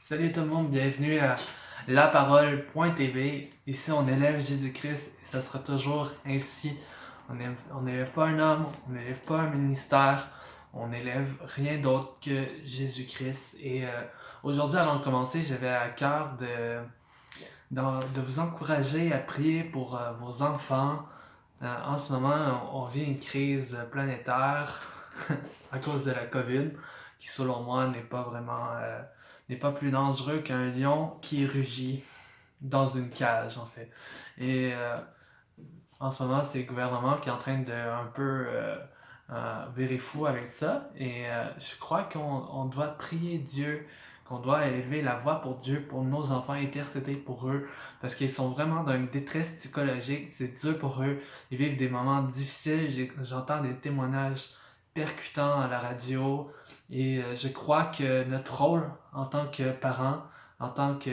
Salut tout le monde, bienvenue à laparole.tv. Ici, on élève Jésus-Christ et ça sera toujours ainsi. On n'élève pas un homme, on n'élève pas un ministère, on n'élève rien d'autre que Jésus-Christ. Et aujourd'hui, avant de commencer, j'avais à cœur de vous encourager à prier pour vos enfants. En ce moment, on vit une crise planétaire à cause de la COVID, qui selon moi n'est pas plus dangereux qu'un lion qui rugit dans une cage en fait. Et en ce moment, c'est le gouvernement qui est en train de un peu virer fou avec ça. Et je crois qu'on doit prier Dieu, qu'on doit élever la voix pour Dieu, pour nos enfants, intercéder pour eux, parce qu'ils sont vraiment dans une détresse psychologique, c'est dur pour eux, ils vivent des moments difficiles, j'entends des témoignages percutants à la radio, et je crois que notre rôle en tant que parents, en tant que...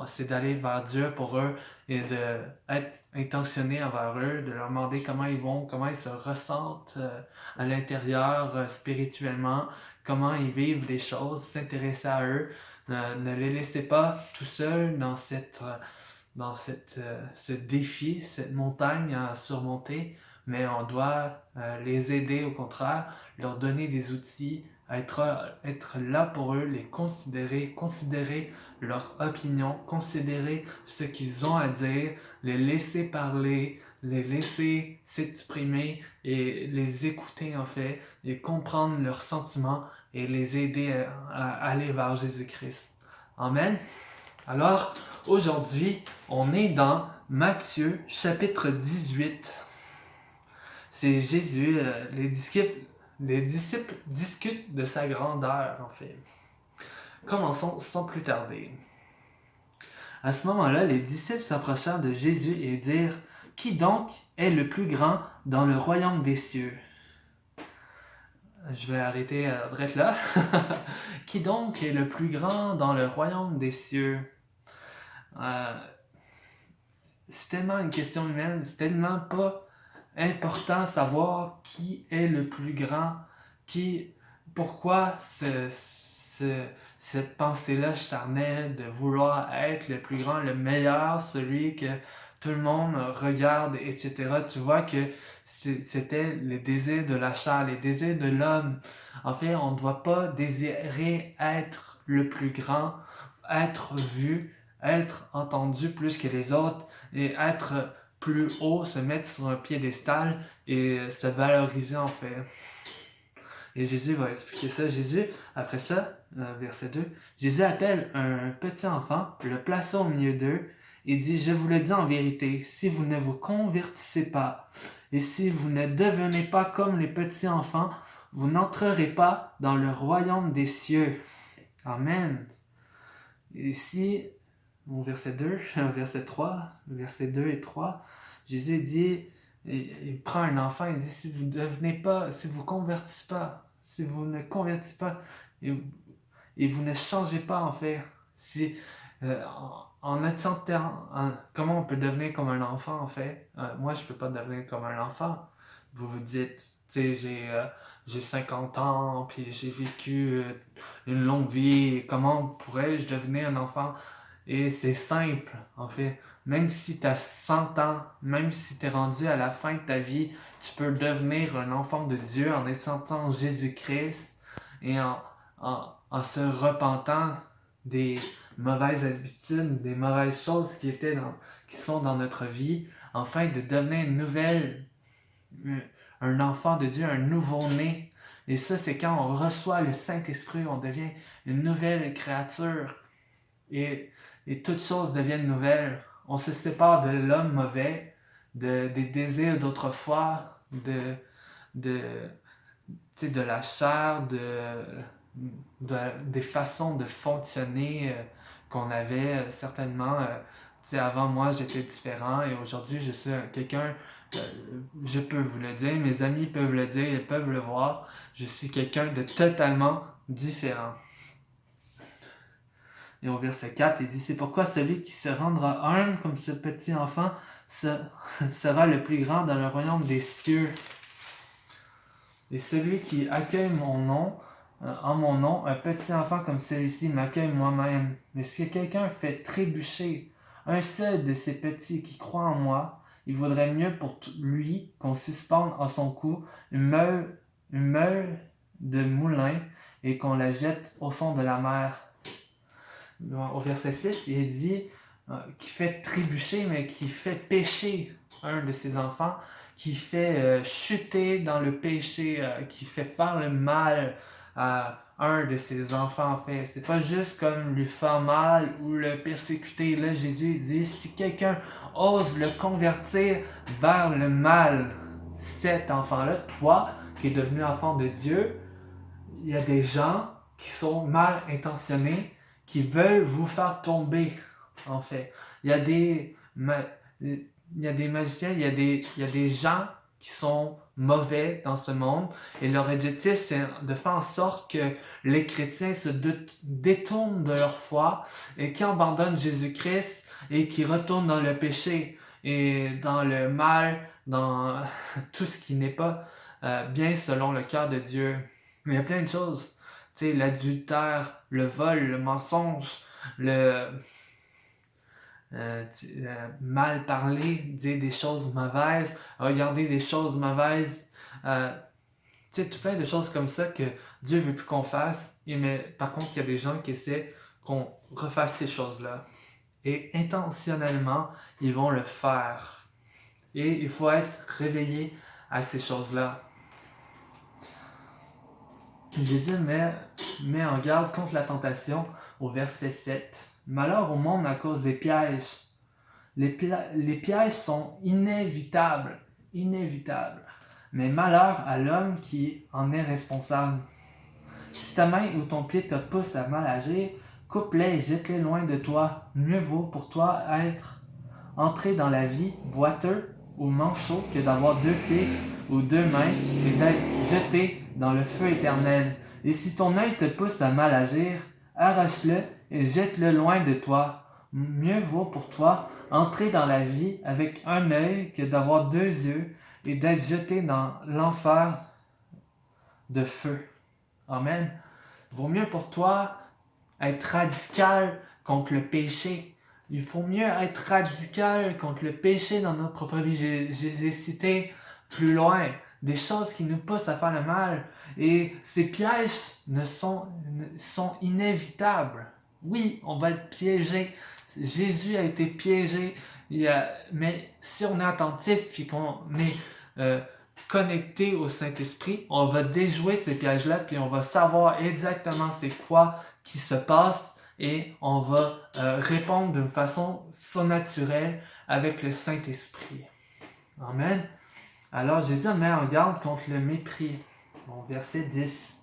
c'est d'aller vers Dieu pour eux et d'être intentionné envers eux, de leur demander comment ils vont, comment ils se ressentent à l'intérieur spirituellement, comment ils vivent les choses, s'intéresser à eux. Ne les laissez pas tout seuls dans ce défi, cette montagne à surmonter, mais on doit les aider au contraire, leur donner des outils, être là pour eux, les considérer leur opinion, considérer ce qu'ils ont à dire, les laisser parler, les laisser s'exprimer et les écouter en fait, et comprendre leurs sentiments et les aider à aller vers Jésus-Christ. Amen. Alors, aujourd'hui, on est dans Matthieu, chapitre 18. C'est Jésus, les disciples discutent de sa grandeur, en fait. Commençons sans plus tarder. À ce moment-là, les disciples s'approchèrent de Jésus et dirent « Qui donc est le plus grand dans le royaume des cieux ?» Je vais arrêter direct là. Qui donc est le plus grand dans le royaume des cieux? C'est tellement une question humaine, c'est tellement pas important de savoir qui est le plus grand, pourquoi cette pensée-là charnelle de vouloir être le plus grand, le meilleur, celui que tout le monde regarde, etc. Tu vois que c'était les désirs de la chair, les désirs de l'homme. En fait, on ne doit pas désirer être le plus grand, être vu, être entendu plus que les autres et être plus haut, se mettre sur un piédestal et se valoriser en fait. Et Jésus va expliquer ça. Jésus, après ça, verset 2, Jésus appelle un petit enfant, le plaça au milieu d'eux et dit « Je vous le dis en vérité, si vous ne vous convertissez pas et si vous ne devenez pas comme les petits enfants, vous n'entrerez pas dans le royaume des cieux. » Amen. Et ici, au verset 2, verset 3, verset 2 et 3, Jésus dit, il prend un enfant et dit, si vous ne convertissez pas, si vous ne convertissez pas, et vous ne changez pas en fait, si, comment on peut devenir comme un enfant en fait? Moi, je ne peux pas devenir comme un enfant. Vous vous dites, tu sais, j'ai 50 ans, puis j'ai vécu une longue vie, comment pourrais-je devenir un enfant? Et c'est simple, en fait. Même si tu as 100 ans, même si tu es rendu à la fin de ta vie, tu peux devenir un enfant de Dieu en acceptant Jésus-Christ et en se repentant des mauvaises habitudes, des mauvaises choses qui sont dans notre vie, afin de devenir un enfant de Dieu, un nouveau-né. Et ça, c'est quand on reçoit le Saint-Esprit, on devient une nouvelle créature. Et toutes choses deviennent nouvelles. On se sépare de l'homme mauvais, des désirs d'autrefois, de la chair, des façons de fonctionner qu'on avait certainement. Avant moi, j'étais différent et aujourd'hui, je suis quelqu'un, je peux vous le dire, mes amis peuvent le dire, ils peuvent le voir, je suis quelqu'un de totalement différent. Et au verset 4, il dit « C'est pourquoi celui qui se rendra humble comme ce petit enfant sera le plus grand dans le royaume des cieux. Et celui qui accueille mon nom en mon nom, un petit enfant comme celui-ci m'accueille moi-même. Mais si quelqu'un fait trébucher un seul de ces petits qui croient en moi, il vaudrait mieux pour lui qu'on suspende à son cou une meule de moulin et qu'on la jette au fond de la mer. Au verset 6, il est dit qui fait trébucher, mais qui fait pécher un de ses enfants, qui fait chuter dans le péché, qui fait faire le mal à un de ses enfants. En fait, c'est pas juste comme lui faire mal ou le persécuter. Là, Jésus dit si quelqu'un ose le convertir vers le mal, cet enfant-là, toi qui es devenu enfant de Dieu, il y a des gens qui sont mal intentionnés, qui veulent vous faire tomber, en fait. Il y a des magiciens, il y a des gens qui sont mauvais dans ce monde et leur objectif, c'est de faire en sorte que les chrétiens se détournent de leur foi et qui abandonnent Jésus-Christ et qui retournent dans le péché et dans le mal, dans tout ce qui n'est pas bien selon le cœur de Dieu. Mais il y a plein de choses. Tu sais, l'adultère, le vol, le mensonge, le mal parler, dire des choses mauvaises, regarder des choses mauvaises. Tu sais, tout plein de choses comme ça que Dieu veut plus qu'on fasse. Mais par contre, il y a des gens qui essaient qu'on refasse ces choses-là. Et intentionnellement, ils vont le faire. Et il faut être réveillé à ces choses-là. Jésus met en garde contre la tentation au verset 7. Malheur au monde à cause des pièges. Les pièges sont inévitables, mais malheur à l'homme qui en est responsable. Si ta main ou ton pied te pousse à mal agir, coupe-les et jette-les loin de toi. Mieux vaut pour toi être entré dans la vie boiteux ou manchot que d'avoir 2 pieds ou 2 mains et d'être jeté dans le feu éternel. Et si ton œil te pousse à mal agir, arrache-le et jette-le loin de toi. Mieux vaut pour toi entrer dans la vie avec un œil que d'avoir 2 yeux et d'être jeté dans l'enfer de feu. Amen. Vaut mieux pour toi être radical contre le péché. Il faut mieux être radical contre le péché dans notre propre vie. Je les ai cités plus loin. Des choses qui nous poussent à faire le mal. Et ces pièges sont inévitables. Oui, on va être piégé. Jésus a été piégé. Mais si on est attentif et qu'on est connecté au Saint-Esprit, on va déjouer ces pièges-là, puis on va savoir exactement c'est quoi qui se passe et on va répondre d'une façon surnaturelle avec le Saint-Esprit. Amen. Alors Jésus met en garde contre le mépris. Bon, verset 10.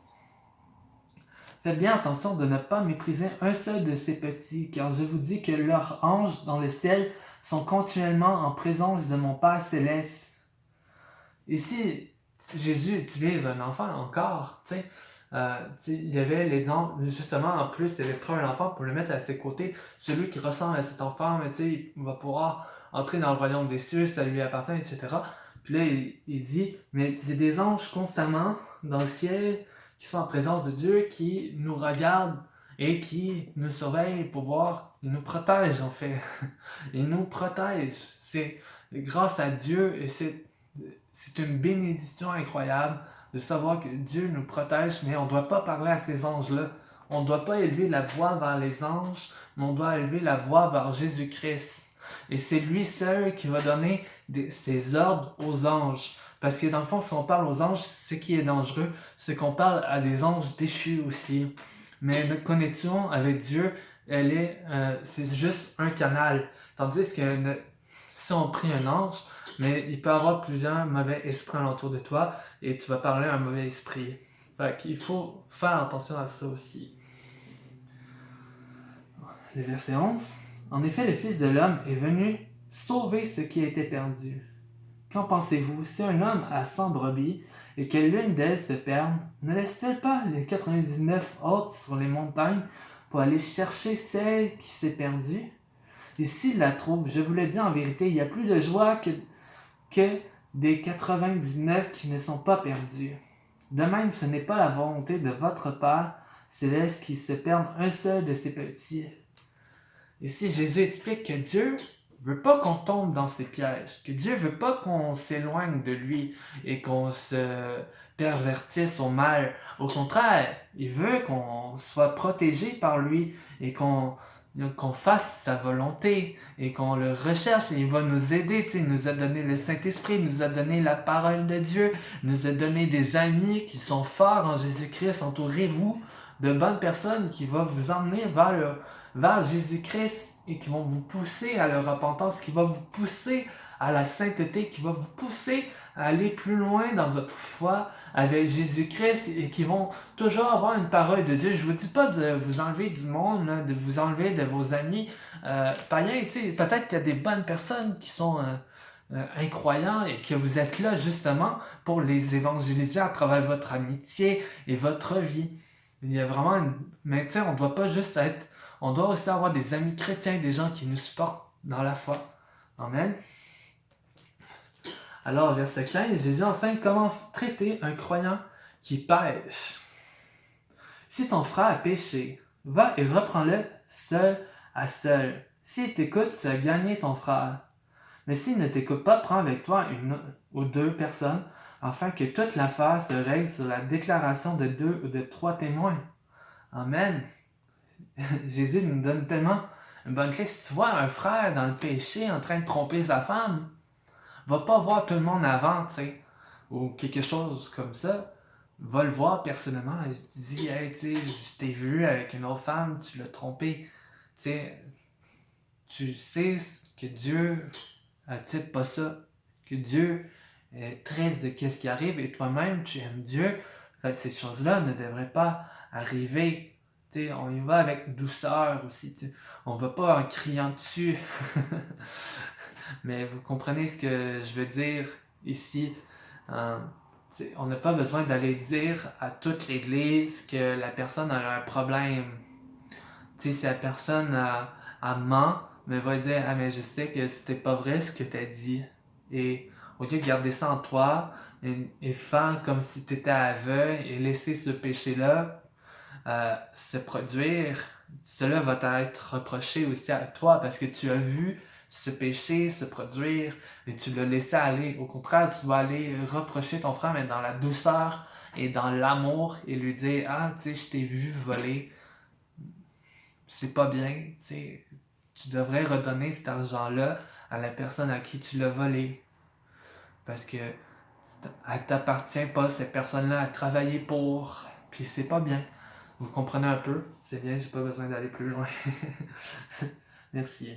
Faites bien attention de ne pas mépriser un seul de ces petits, car je vous dis que leurs anges dans le ciel sont continuellement en présence de mon Père céleste. Ici, Jésus utilise un enfant encore, tu sais. Il y avait l'exemple, justement, en plus, il avait pris un enfant pour le mettre à ses côtés. Celui qui ressemble à cet enfant, mais tu sais, il va pouvoir entrer dans le royaume des cieux, ça lui appartient, etc. Puis là, il dit, mais il y a des anges constamment dans le ciel qui sont en présence de Dieu, qui nous regardent et qui nous surveillent pour voir, ils nous protègent en fait. Ils nous protègent. C'est grâce à Dieu et c'est une bénédiction incroyable de savoir que Dieu nous protège, mais on ne doit pas parler à ces anges-là. On ne doit pas élever la voix vers les anges, mais on doit élever la voix vers Jésus-Christ. Et c'est lui seul qui va donner ses ordres aux anges. Parce que dans le fond, si on parle aux anges, ce qui est dangereux, c'est qu'on parle à des anges déchus aussi. Mais notre connexion avec Dieu, c'est juste un canal. Tandis que si on prie un ange, mais il peut y avoir plusieurs mauvais esprits alentour de toi et tu vas parler à un mauvais esprit. Fait qu'il faut faire attention à ça aussi. Le verset 11. En effet, le Fils de l'homme est venu sauver ce qui a été perdu. Qu'en pensez-vous? Si un homme a 100 brebis et que l'une d'elles se perde, ne laisse-t-il pas les 99 autres sur les montagnes pour aller chercher celle qui s'est perdue? Et s'il la trouve, je vous le dis en vérité, il y a plus de joie que des 99 qui ne sont pas perdus. De même, ce n'est pas la volonté de votre Père céleste qui se perde un seul de ses petits. Ici, Jésus explique que Dieu veut pas qu'on tombe dans ses pièges, que Dieu veut pas qu'on s'éloigne de lui et qu'on se pervertisse au mal. Au contraire, il veut qu'on soit protégé par lui et qu'on fasse sa volonté et qu'on le recherche et il va nous aider. Il nous a donné le Saint-Esprit, il nous a donné la parole de Dieu, il nous a donné des amis qui sont forts en Jésus-Christ. Entourez-vous de bonnes personnes qui vont vous emmener vers Jésus-Christ et qui vont vous pousser à la repentance, qui va vous pousser à la sainteté, qui va vous pousser à aller plus loin dans votre foi avec Jésus-Christ et qui vont toujours avoir une parole de Dieu. Je vous dis pas de vous enlever du monde, là, de vous enlever de vos amis païens. Peut-être qu'il y a des bonnes personnes qui sont incroyants et que vous êtes là justement pour les évangéliser à travers votre amitié et votre vie. Il y a vraiment une... Mais tu sais, on doit pas juste être... On doit aussi avoir des amis chrétiens, des gens qui nous supportent dans la foi. Amen. Alors, verset 15, Jésus enseigne comment traiter un croyant qui pêche. Si ton frère a péché, va et reprends-le seul à seul. S'il t'écoute, tu as gagné ton frère. Mais s'il ne t'écoute pas, prends avec toi une ou deux personnes, afin que toute l'affaire se règle sur la déclaration de 2 ou de 3 témoins. Amen. Jésus nous donne tellement une bonne clé. Si tu vois un frère dans le péché en train de tromper sa femme, va pas voir tout le monde avant, tu sais, ou quelque chose comme ça. Va le voir personnellement et dis, hey, tu sais, je t'ai vu avec une autre femme, tu l'as trompé. Tu sais que Dieu attire pas ça, que Dieu est triste de ce qui arrive et toi-même, tu aimes Dieu. Ces choses-là ne devraient pas arriver. T'sais, on y va avec douceur aussi. T'sais. On va pas en criant dessus. Mais vous comprenez ce que je veux dire ici. On n'a pas besoin d'aller dire à toute l'Église que la personne a un problème. Si la personne a ment, mais va dire ah mais je sais que c'était pas vrai ce que tu as dit. Et au lieu de garder ça en toi et faire comme si tu étais aveugle et laisser ce péché-là se produire, cela va t'être reproché aussi à toi parce que tu as vu ce péché se produire et tu l'as laissé aller. Au contraire, tu dois aller reprocher ton frère, mais dans la douceur et dans l'amour et lui dire ah, tu sais, je t'ai vu voler, c'est pas bien, tu sais, tu devrais redonner cet argent-là à la personne à qui tu l'as volé parce que elle t'appartient pas, cette personne-là a travaillé pour, puis c'est pas bien. Vous comprenez un peu? C'est bien, j'ai pas besoin d'aller plus loin. Merci.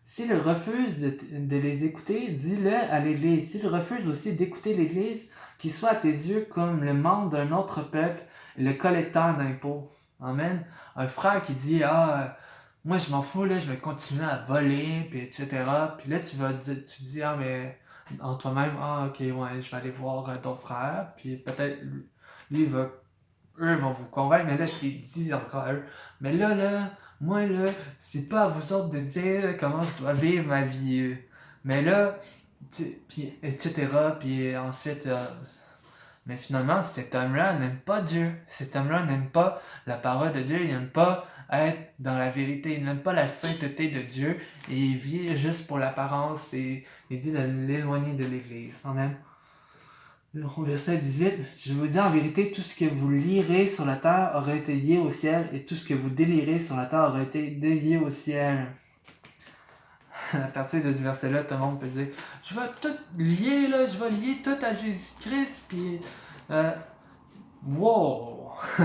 S'il refuse de les écouter, dis-le à l'Église. S'il refuse aussi d'écouter l'Église, qu'il soit à tes yeux comme le membre d'un autre peuple, le collecteur d'impôts. Amen. Un frère qui dit, moi je m'en fous, là, je vais continuer à voler, puis etc. Puis là, tu dis, mais en toi-même, ok, ouais, je vais aller voir ton frère, puis peut-être lui eux vont vous convaincre, mais là, c'est dit encore à eux. Mais là, moi, là, c'est pas à vous autres de dire là, comment je dois vivre ma vie. Mais là, puis, etc. Puis ensuite, mais finalement, cet homme-là n'aime pas Dieu. Cet homme-là n'aime pas la parole de Dieu. Il n'aime pas être dans la vérité. Il n'aime pas la sainteté de Dieu. Et il vit juste pour l'apparence et il dit de l'éloigner de l'Église. Amen. Verset 18, je vous dis en vérité, tout ce que vous lirez sur la terre aura été lié au ciel, et tout ce que vous délirez sur la terre aura été délié au ciel. À partir de ce verset-là, tout le monde peut dire, je vais tout lier, là, je vais lier tout à Jésus-Christ, puis wow! Tu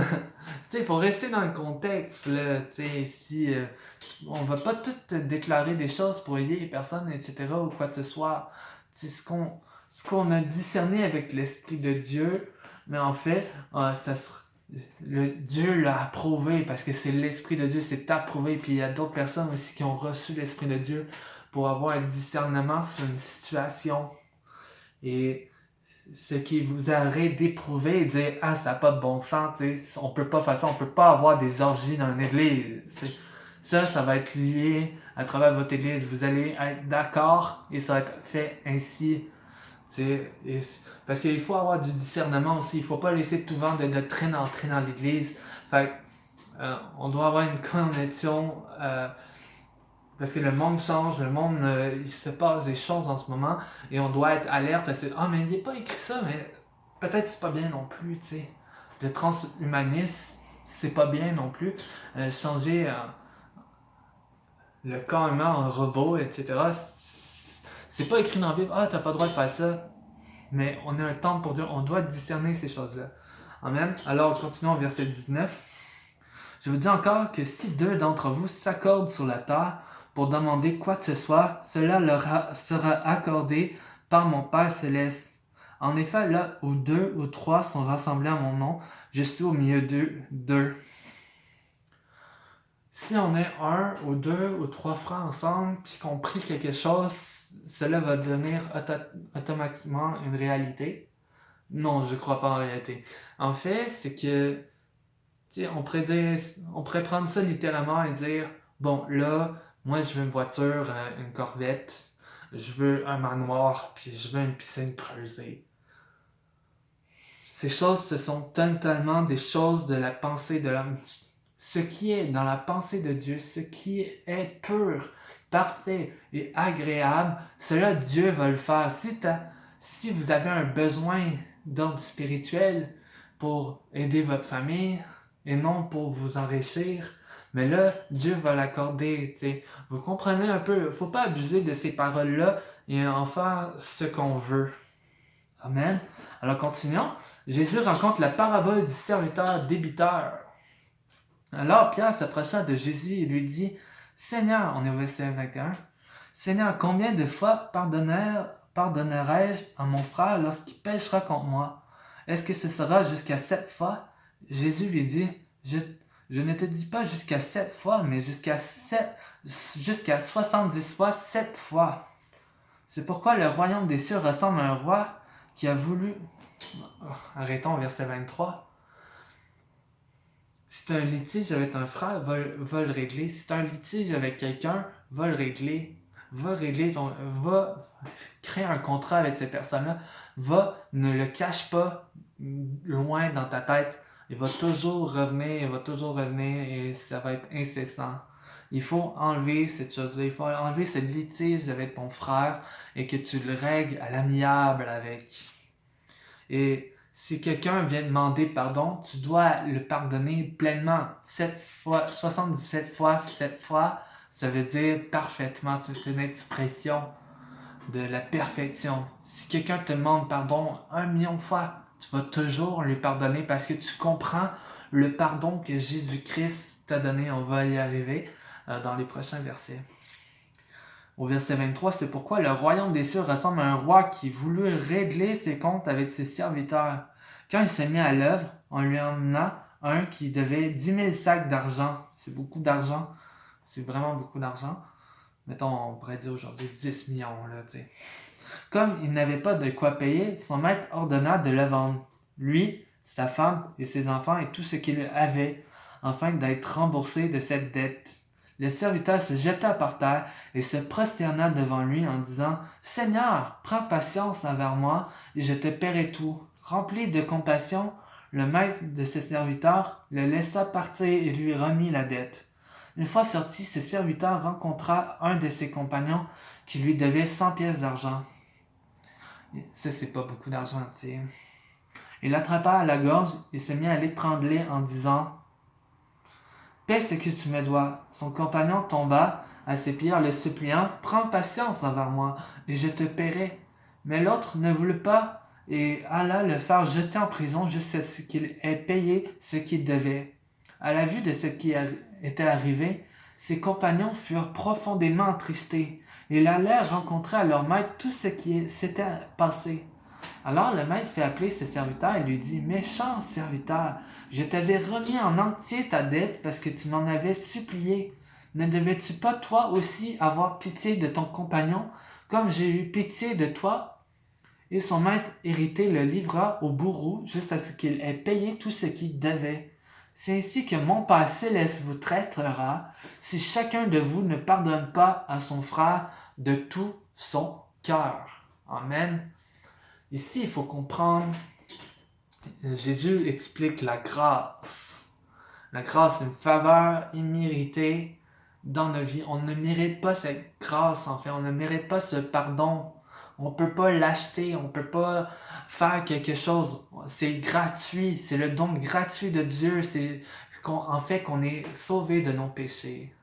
sais, il faut rester dans le contexte, là, tu sais, si on va pas tout déclarer des choses pour lier les personnes, etc., ou quoi que ce soit. Tu sais, ce qu'on a discerné avec l'Esprit de Dieu, mais en fait, Dieu l'a approuvé parce que c'est l'Esprit de Dieu, c'est approuvé. Puis il y a d'autres personnes aussi qui ont reçu l'Esprit de Dieu pour avoir un discernement sur une situation. Et ce qui vous arrête d'éprouver et de dire ah, ça n'a pas de bon sens, on peut pas faire ça, on peut pas avoir des orgies dans une église. T'sais. Ça va être lié à travers votre église. Vous allez être d'accord et ça va être fait ainsi. Parce qu'il faut avoir du discernement aussi. Il ne faut pas laisser tout vent de doctrine entrer dans l'Église. Fait on doit avoir une connexion parce que le monde change, le monde, il se passe des choses en ce moment et on doit être alerte. Mais il n'est pas écrit ça, mais peut-être c'est pas bien non plus, tu sais. Le transhumanisme, c'est pas bien non plus. Changer le corps humain en robot, etc. C'est pas écrit dans la Bible, t'as pas le droit de faire ça. Mais on a un temps pour Dieu, on doit discerner ces choses-là. Amen. Alors, continuons au verset 19. Je vous dis encore que si 2 d'entre vous s'accordent sur la terre pour demander quoi que ce soit, cela leur sera accordé par mon Père céleste. En effet, là où 2 ou 3 sont rassemblés à mon nom, je suis au milieu d'eux. Si on est 1 ou 2 ou 3 frères ensemble, puis qu'on prie quelque chose, cela va devenir automatiquement une réalité. Non, je ne crois pas en réalité. En fait, c'est que on pourrait prendre ça littéralement et dire, bon, là, moi, je veux une voiture, une Corvette, je veux un manoir, puis je veux une piscine creusée. Ces choses, ce sont totalement des choses de la pensée de l'homme. Ce qui est dans la pensée de Dieu, ce qui est pur, parfait et agréable, cela, Dieu va le faire. Si vous avez un besoin d'ordre spirituel pour aider votre famille, et non pour vous enrichir, mais là, Dieu va l'accorder, t'sais. Vous comprenez un peu, il ne faut pas abuser de ces paroles-là et en faire ce qu'on veut. Amen. Alors continuons. Jésus rencontre la parabole du serviteur débiteur. Alors Pierre s'approcha de Jésus et lui dit, Seigneur, on est au verset 21, Seigneur, combien de fois pardonnerai-je à mon frère lorsqu'il péchera contre moi? Est-ce que ce sera jusqu'à 7 fois? Jésus lui dit, je ne te dis pas jusqu'à 7 fois, mais jusqu'à 70 fois 7 fois. C'est pourquoi le royaume des cieux ressemble à un roi qui a voulu... Arrêtons au verset 23. Si tu as un litige avec un frère, va le régler. Si tu as un litige avec quelqu'un, va le régler. Va créer un contrat avec cette personne-là. Ne le cache pas loin dans ta tête. Il va toujours revenir et ça va être incessant. Il faut enlever cette chose-là. Il faut enlever ce litige avec ton frère et que tu le règles à l'amiable avec. Et si quelqu'un vient demander pardon, tu dois le pardonner pleinement. 77 fois, 7 fois, ça veut dire parfaitement. C'est une expression de la perfection. Si quelqu'un te demande pardon 1 million de fois, tu vas toujours lui pardonner parce que tu comprends le pardon que Jésus-Christ t'a donné. On va y arriver dans les prochains versets. Au verset 23, c'est pourquoi le royaume des cieux ressemble à un roi qui voulut régler ses comptes avec ses serviteurs. Quand il s'est mis à l'œuvre, on lui emmena un qui devait 10 000 sacs d'argent. C'est beaucoup d'argent. C'est vraiment beaucoup d'argent. Mettons, on pourrait dire aujourd'hui 10 millions, là, tu sais. Comme il n'avait pas de quoi payer, son maître ordonna de le vendre. Lui, sa femme et ses enfants et tout ce qu'il avait, afin d'être remboursé de cette dette. Le serviteur se jeta par terre et se prosterna devant lui en disant « Seigneur, prends patience envers moi et je te paierai tout. » Rempli de compassion, le maître de ce serviteur le laissa partir et lui remit la dette. Une fois sorti, ce serviteur rencontra un de ses compagnons qui lui devait 100 pièces d'argent. Ça, c'est pas beaucoup d'argent, tu sais. Il l'attrapa à la gorge et se mit à l'étrangler en disant « Paie ce que tu me dois. » Son compagnon tomba à ses pieds en le suppliant « Prends patience envers moi et je te paierai. » Mais l'autre ne voulut pas et alla le faire jeter en prison jusqu'à ce qu'il ait payé ce qu'il devait. À la vue de ce qui était arrivé, ses compagnons furent profondément attristés. Ils allèrent rencontrer à leur maître tout ce qui s'était passé. Alors le maître fit appeler ses serviteurs et lui dit « Méchant serviteur, je t'avais remis en entier ta dette parce que tu m'en avais supplié. Ne devais-tu pas toi aussi avoir pitié de ton compagnon, comme j'ai eu pitié de toi ?» Et son maître irrité le livra au bourreau jusqu'à ce qu'il ait payé tout ce qu'il devait. C'est ainsi que mon Père céleste vous traitera si chacun de vous ne pardonne pas à son frère de tout son cœur. Amen. Ici, il faut comprendre, Jésus explique la grâce. La grâce, c'est une faveur imméritée dans nos vies. On ne mérite pas cette grâce, en fait. On ne mérite pas ce pardon. On ne peut pas l'acheter. On ne peut pas faire quelque chose. C'est gratuit. C'est le don gratuit de Dieu. C'est en fait qu'on est sauvé de nos péchés.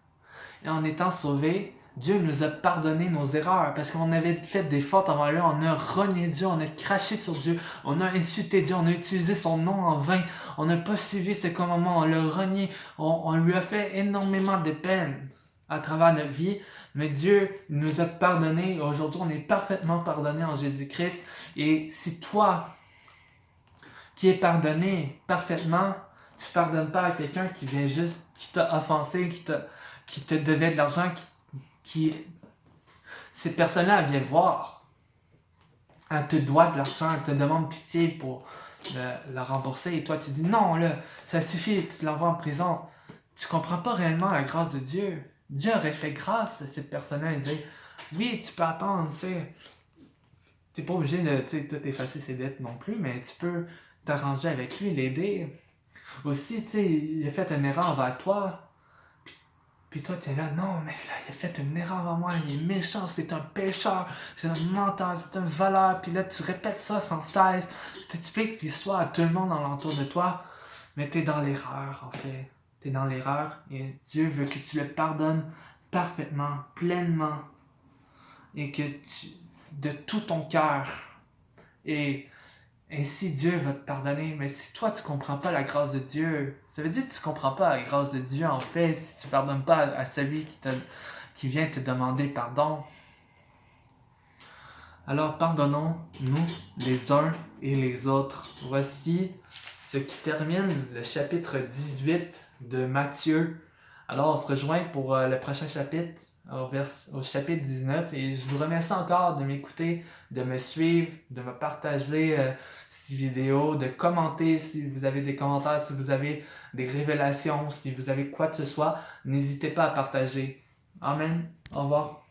Et en étant sauvé, Dieu nous a pardonné nos erreurs parce qu'on avait fait des fautes avant lui, on a renié Dieu, on a craché sur Dieu, on a insulté Dieu, on a utilisé son nom en vain, on n'a pas suivi ses commandements, on l'a renié, on lui a fait énormément de peine à travers notre vie, mais Dieu nous a pardonné. Aujourd'hui, on est parfaitement pardonné en Jésus-Christ. Et si toi, qui es pardonné parfaitement, tu ne pardonnes pas à quelqu'un qui vient juste, qui t'a offensé, qui te devait de l'argent, cette personne-là, elle vient te voir. Elle te doit de l'argent, elle te demande pitié pour la rembourser. Et toi, tu dis non, là, ça suffit, tu l'envoies en prison. Tu comprends pas réellement la grâce de Dieu. Dieu aurait fait grâce à cette personne-là et dit oui, tu peux attendre, tu sais. Tu n'es pas obligé de tout effacer ses dettes non plus, mais tu peux t'arranger avec lui, l'aider. Aussi, tu sais, il a fait une erreur envers toi. Puis toi, tu es là, non, mais là, il a fait une erreur envers moi, il est méchant, c'est un pécheur, c'est un menteur, c'est un voleur. Puis là, tu répètes ça sans cesse. Tu expliques l'histoire à tout le monde alentour de toi, mais tu es dans l'erreur, en fait. Tu es dans l'erreur et Dieu veut que tu le pardonnes parfaitement, pleinement, et que de tout ton cœur. Et ainsi, Dieu va te pardonner. Mais si toi, tu ne comprends pas la grâce de Dieu, ça veut dire que tu ne comprends pas la grâce de Dieu, en fait, si tu ne pardonnes pas à celui qui vient te demander pardon. Alors, pardonnons-nous les uns et les autres. Voici ce qui termine le chapitre 18 de Matthieu. Alors, on se rejoint pour le prochain chapitre, au chapitre 19. Et je vous remercie encore de m'écouter, de me suivre, de me partager ces vidéos, de commenter si vous avez des commentaires, si vous avez des révélations, si vous avez quoi que ce soit. N'hésitez pas à partager. Amen. Au revoir.